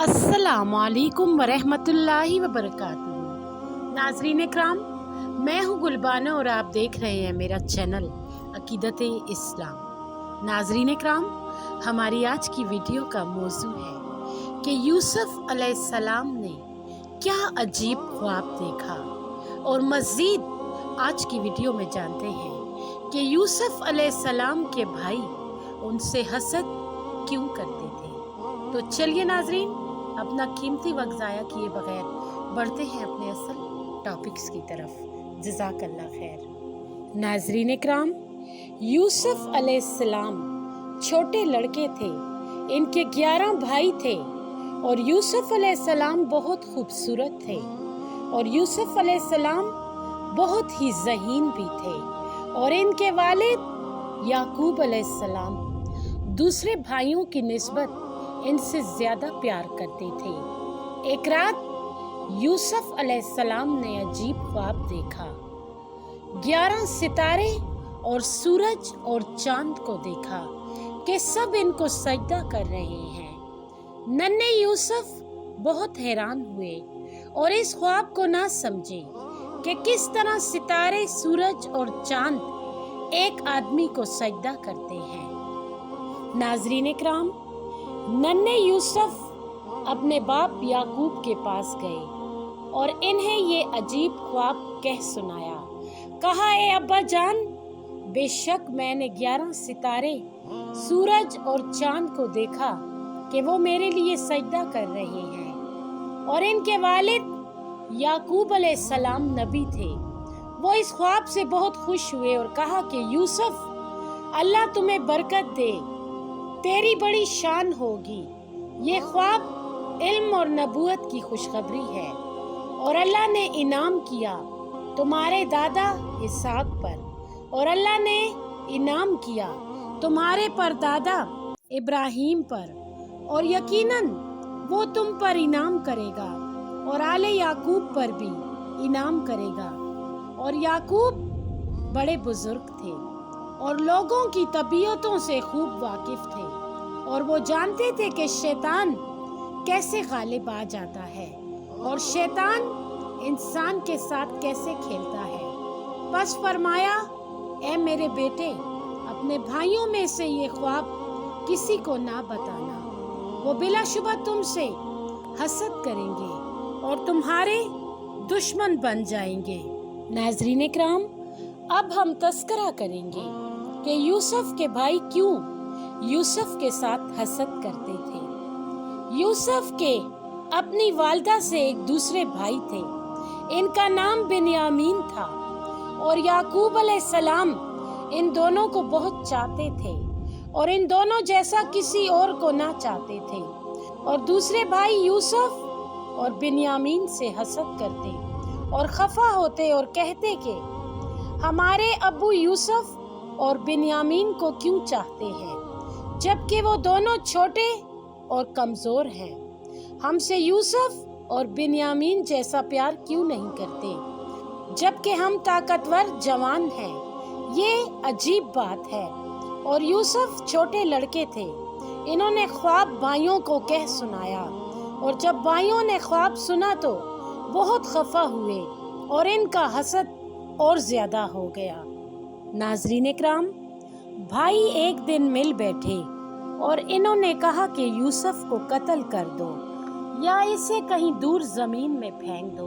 अस्सलामुअलैकुम वरहमतुल्लाहि वबरकातुहू। नाज़रीन इकराम, मैं हूँ गुलबाना और आप देख रहे हैं मेरा चैनल अकीदत इस्लाम। नाज़रीन इकराम, हमारी आज की वीडियो का मौजू है कि यूसुफ अलैहिस्सलाम ने क्या अजीब ख्वाब देखा, और मज़ीद आज की वीडियो में जानते हैं कि यूसुफ अलैहिस्सलाम के भाई उनसे हसद क्यों करते थे। तो चलिए नाज़रीन, अपना कीमती वक्त ज़ाया किए बगैर बढ़ते हैं अपने असल टॉपिक्स की तरफ। जज़ाकल्लाह खैर। नाज़रीन इकराम, यूसुफ अलैहिस्सलाम छोटे लड़के थे। इनके 11 भाई थे और यूसुफ अलैहिस्सलाम बहुत खूबसूरत थे और यूसुफ अलैहिस्सलाम बहुत ही ज़हीन भी थे। और इनके वालिद याकूब अलैहिस्सलाम दूसरे भाइयों की निस्बत इनसे ज़्यादा प्यार करते थे। एक रात यूसुफ अलैहिस्सलाम ने अजीब ख्वाब देखा। 11 सितारे और सूरज और चांद को देखा कि सब इनको सजदा कर रहे हैं। नन्हे यूसुफ बहुत हैरान हुए और इस ख्वाब को ना समझे कि किस तरह सितारे, सूरज और चांद एक आदमी को सजदा करते हैं। नाज़रीन इकराम, नन्हे यूसुफ अपने बाप याकूब के पास गए और इन्हें ये अजीब ख्वाब कह सुनाया। कहा, ए अब्बा जान, बेशक मैंने 11 सितारे, सूरज और चांद को देखा कि वो मेरे लिए सजदा कर रहे हैं। और इनके वालिद याकूब अलैहिस्सलाम नबी थे। वो इस ख्वाब से बहुत खुश हुए और कहा कि यूसुफ, अल्लाह तुम्हें बरकत दे, तेरी बड़ी शान होगी। ये ख्वाब इल्म और नबूवत की खुशखबरी है और अल्लाह ने इनाम किया तुम्हारे दादा इसहाक पर, और अल्लाह ने इनाम किया तुम्हारे परदादा इब्राहीम पर, और यकीनन वो तुम पर इनाम करेगा और आले याकूब पर भी इनाम करेगा। और याकूब बड़े बुजुर्ग थे और लोगों की तबीयतों से खूब वाकिफ थे और वो जानते थे कि शैतान कैसे गालिब आ जाता है और शैतान इंसान के साथ कैसे खेलता है। बस फरमाया, ए मेरे बेटे, अपने भाइयों में से ये ख्वाब किसी को ना बताना, वो बिलाशुबा तुमसे हसद करेंगे और तुम्हारे दुश्मन बन जाएंगे। नाज़रीन इकराम, अब हम तस्करा करेंगे कि यूसुफ के भाई क्यों यूसुफ के साथ हसद करते थे। यूसुफ के अपनी वालदा से एक दूसरे भाई थे। इनका नाम बिन्यामीन था और याकूब अलैहिस्सलाम इन दोनों को बहुत चाहते थे और इन दोनों जैसा किसी और को ना चाहते थे। और दूसरे भाई यूसुफ और बिन्यामीन से हसद करते और खफा होते और कहते कि हमारे अब्बू यूसुफ और बिन्यामीन को क्यों चाहते हैं, जबकि वो दोनों छोटे और कमज़ोर हैं। हमसे यूसुफ और बिन्यामीन जैसा प्यार क्यों नहीं करते, जबकि हम ताकतवर जवान हैं। ये अजीब बात है। और यूसुफ छोटे लड़के थे। इन्होंने ख्वाब भाइयों को कह सुनाया और जब भाइयों ने ख्वाब सुना तो बहुत खफा हुए और इनका हसद और ज़्यादा हो गया। नाज़रीन इकराम, भाई एक दिन मिल बैठे और इन्होंने कहा कि यूसुफ को कत्ल कर दो या इसे कहीं दूर ज़मीन में फेंक दो,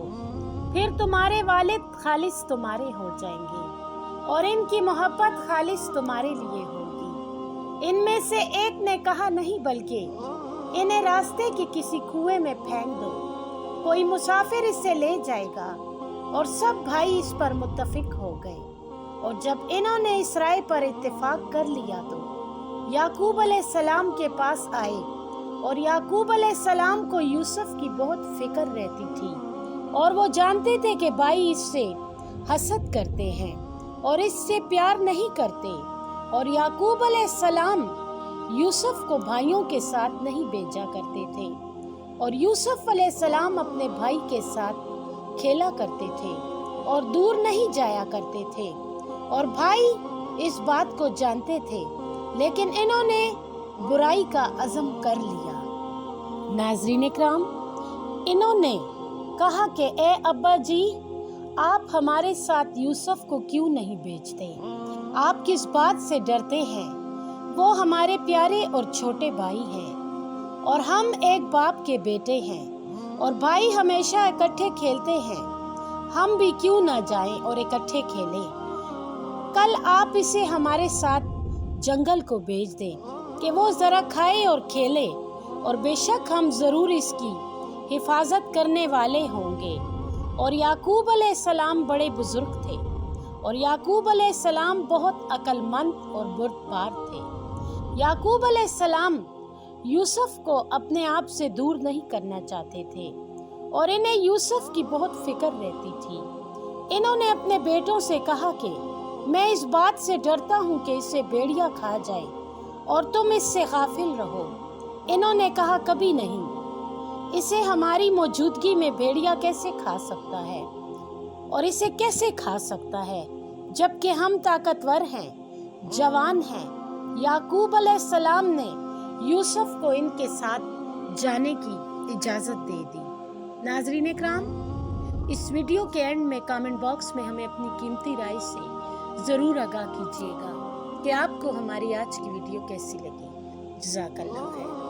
फिर तुम्हारे वालिद खालिस तुम्हारे हो जाएंगे और इनकी मोहब्बत खालिस तुम्हारे लिए होगी। इनमें से एक ने कहा, नहीं, बल्कि इन्हें रास्ते के किसी कुएं में फेंक दो, कोई मुसाफिर इसे ले जाएगा। और सब भाई इस पर मुत्तफिक हो गए। और जब इन्होंने इस राय पर इत्तेफाक कर लिया तो याकूब अलैहिस्सलाम के पास आए और याकूब अलैहिस्सलाम को यूसुफ की बहुत फिक्र रहती थी और वो जानते थे कि भाई इससे हसद करते हैं और इससे प्यार नहीं करते। और याकूब अलैहिस्सलाम यूसुफ को भाइयों के साथ नहीं भेजा करते थे और यूसुफ अलैहिस्सलाम अपने भाई के साथ खेला करते थे और दूर नहीं जाया करते थे। और भाई इस बात को जानते थे, लेकिन इन्होंने बुराई का अज़म कर लिया। नाज़रीन इकराम, इन्होंने कहा कि ए अब्बा जी, आप हमारे साथ यूसुफ को क्यों नहीं भेजते? आप किस बात से डरते हैं? वो हमारे प्यारे और छोटे भाई हैं और हम एक बाप के बेटे हैं और भाई हमेशा इकट्ठे खेलते हैं। हम भी क्यों ना जाएं और इकट्ठे खेलें? कल आप इसे हमारे साथ जंगल को भेज दें कि वो ज़रा खाए और खेले, और बेशक हम ज़रूर इसकी हिफाजत करने वाले होंगे। और याकूब अलैहिस्सलाम बड़े बुजुर्ग थे और याकूब अलैहिस्सलाम बहुत अक्लमंद और बुर्दबार थे। याकूब अलैहिस्सलाम यूसुफ को अपने आप से दूर नहीं करना चाहते थे और इन्हें यूसुफ की बहुत फिक्र रहती थी। इन्होंने अपने बेटों से कहा कि मैं इस बात से डरता हूँ कि इसे भेड़िया खा जाए और तुम इससे गाफिल रहो। इन्होंने कहा, कभी नहीं, इसे हमारी मौजूदगी में भेड़िया कैसे खा सकता है और इसे कैसे खा सकता है जबकि हम ताकतवर हैं, जवान हैं। याकूब अलैहिस्सलाम ने यूसुफ को इनके साथ जाने की इजाज़त दे दी। नाज़रीन इकराम, इस वीडियो के एंड में कमेंट बॉक्स में हमें अपनी कीमती राय से ज़रूर आगाह कीजिएगा कि आपको हमारी आज की वीडियो कैसी लगी। जज़ाकल्लाह खैर।